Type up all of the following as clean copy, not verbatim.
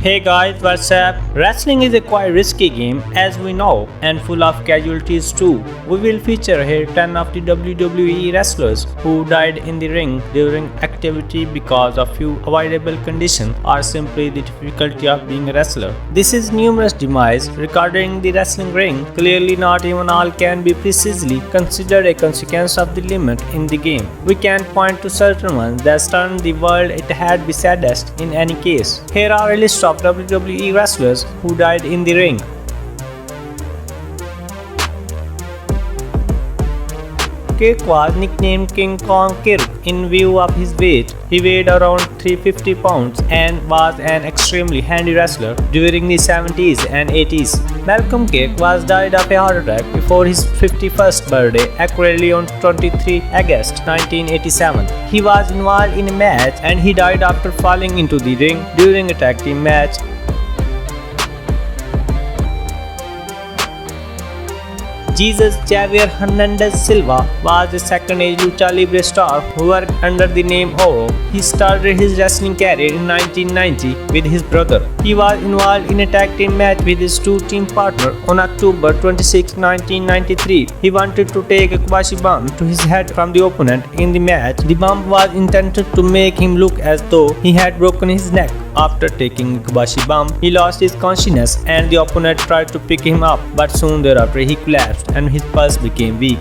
Hey guys, what's up? Wrestling is a quite risky game as we know and full of casualties too. We will feature here 10 of the WWE wrestlers who died in the ring during activity because of few avoidable conditions or simply the difficulty of being a wrestler. This is numerous demise regarding the wrestling ring. Clearly not even all can be precisely considered a consequence of the limit in the game. We can point to certain ones that stunned the world it had been saddest in any case. Here are a list of WWE wrestlers who died in the ring. Kirk was nicknamed King Kong Kirk in view of his weight. He weighed around 350 pounds and was an extremely handy wrestler during the 70s and 80s. Malcolm Kirk was died of a heart attack before his 51st birthday, accurately on 23 August 1987. He was involved in a match and he died after falling into the ring during a tag team match. Jesus Javier Hernandez Silva was a second-age lucha libre star who worked under the name Oro. He started his wrestling career in 1990 with his brother. He was involved in a tag team match with his two-team partner on October 26, 1993. He wanted to take a Kwashi bomb to his head from the opponent in the match. The bomb was intended to make him look as though he had broken his neck. After taking a Kubashi bomb, he lost his consciousness and the opponent tried to pick him up, but soon thereafter he collapsed and his pulse became weak.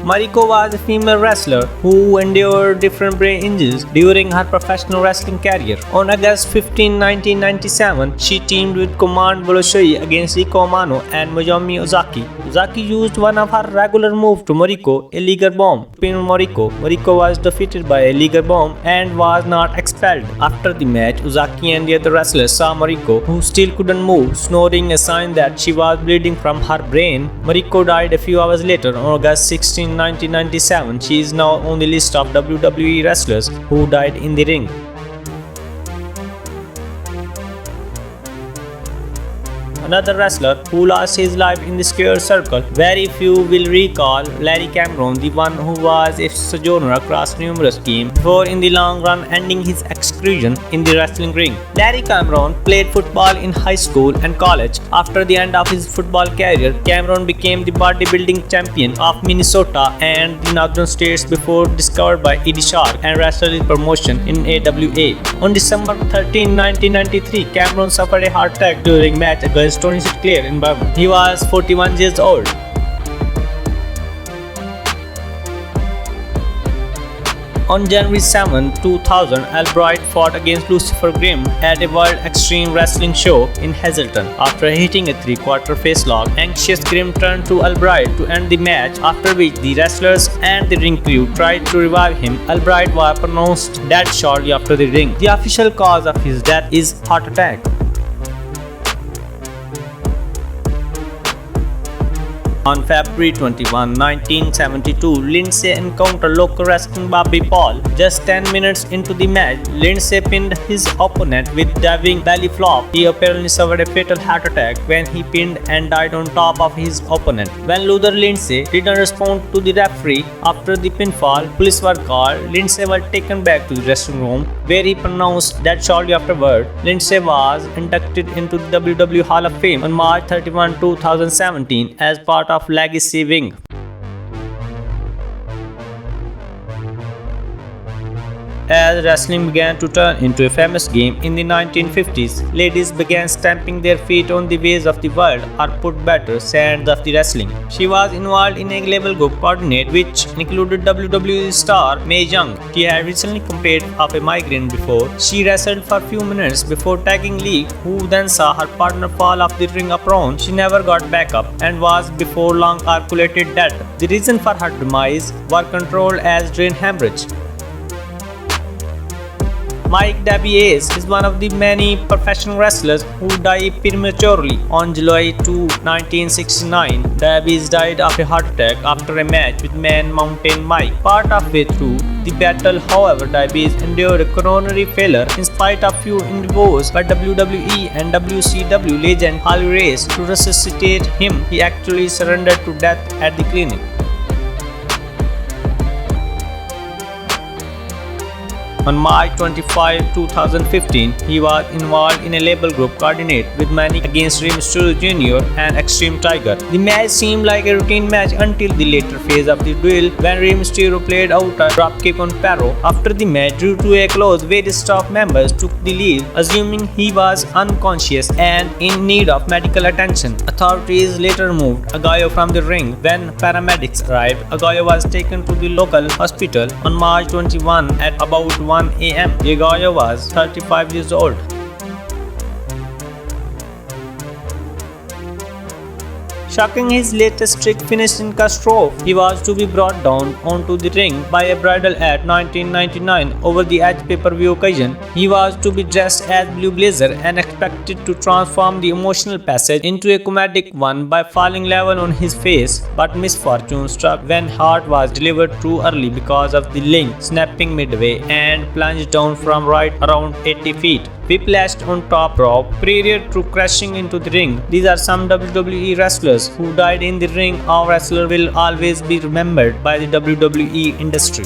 Mariko was a female wrestler who endured different brain injuries during her professional wrestling career. On August 15, 1997, she teamed with Command Bolshoi against Riko Amano and Moyomi Ozaki. Ozaki used one of her regular moves to Mariko, a Liger Bomb, to pin Mariko. Mariko was defeated by a Liger Bomb and was not expelled. After the match, Ozaki and the other wrestlers saw Mariko, who still couldn't move, snoring, a sign that she was bleeding from her brain. Mariko died a few hours later on August 16, 1997. She is now on the list of WWE wrestlers who died in the ring. Another wrestler who lost his life in the square circle, very few will recall Larry Cameron, the one who was a sojourner across numerous teams before in the long run ending his excursion in the wrestling ring. Larry Cameron played football in high school and college. After the end of his football career, Cameron became the bodybuilding champion of Minnesota and the northern states before discovered by Eddie Shark and wrestled in promotion in AWA. On December 13, 1993, Cameron suffered a heart attack during match against Tony Sinclair in Burma. He was 41 years old. On January 7, 2000, Albright fought against Lucifer Grimm at a World Extreme Wrestling show in Hazleton. After hitting a three-quarter facelock, anxious Grimm turned to Albright to end the match, after which the wrestlers and the ring crew tried to revive him. Albright was pronounced dead shortly after the ring. The official cause of his death is heart attack. On February 21, 1972, Lindsay encountered local wrestling Bobby Paul. Just 10 minutes into the match, Lindsay pinned his opponent with diving belly flop. He apparently suffered a fatal heart attack when he pinned and died on top of his opponent. When Luther Lindsay didn't respond to the referee after the pinfall, police were called. Lindsay was taken back to the dressing room where he pronounced dead shortly afterward. Lindsay was inducted into the WWE Hall of Fame on March 31, 2017 as part of Legacy Wing. As wrestling began to turn into a famous game in the 1950s, ladies began stamping their feet on the ways of the world or put better sands of the wrestling. She was involved in a label group coordinate which included WWE star Mae Young. She had recently complained of a migraine before. She wrestled for a few minutes before tagging Lee, who then saw her partner fall off the ring apron. She never got back up and was before long calculated dead. The reason for her demise were controlled as brain hemorrhage. Mike DeBiase is one of the many professional wrestlers who died prematurely. On July 2, 1969, DeBiase died of a heart attack after a match with Man Mountain Mike. Part of way through the battle, however, DeBiase endured a coronary failure in spite of few endeavors by WWE and WCW legend Harley Race to resuscitate him. He actually surrendered to death at the clinic. On March 25, 2015, he was involved in a label group coordinate with Manny against Rey Mysterio Jr. and Extreme Tiger. The match seemed like a routine match until the later phase of the duel when Rey Mysterio played out a dropkick on Perro. After the match drew to a close, various staff members took the lead, assuming he was unconscious and in need of medical attention. Authorities later moved Aguayo from the ring. When paramedics arrived, Aguayo was taken to the local hospital on March 21 at about 1 a.m. Aguayo was 35 years old. Shocking his latest trick finished in catastrophe, he was to be brought down onto the ring by a bridal at 1999 over the Edge pay-per-view occasion. He was to be dressed as Blue Blazer and expected to transform the emotional passage into a comedic one by falling level on his face, but misfortune struck when Hart was delivered too early because of the link snapping midway and plunged down from right around 80 feet. Whiplashed on top rope prior to crashing into the ring. These are some WWE wrestlers who died in the ring. Our wrestler will always be remembered by the WWE industry.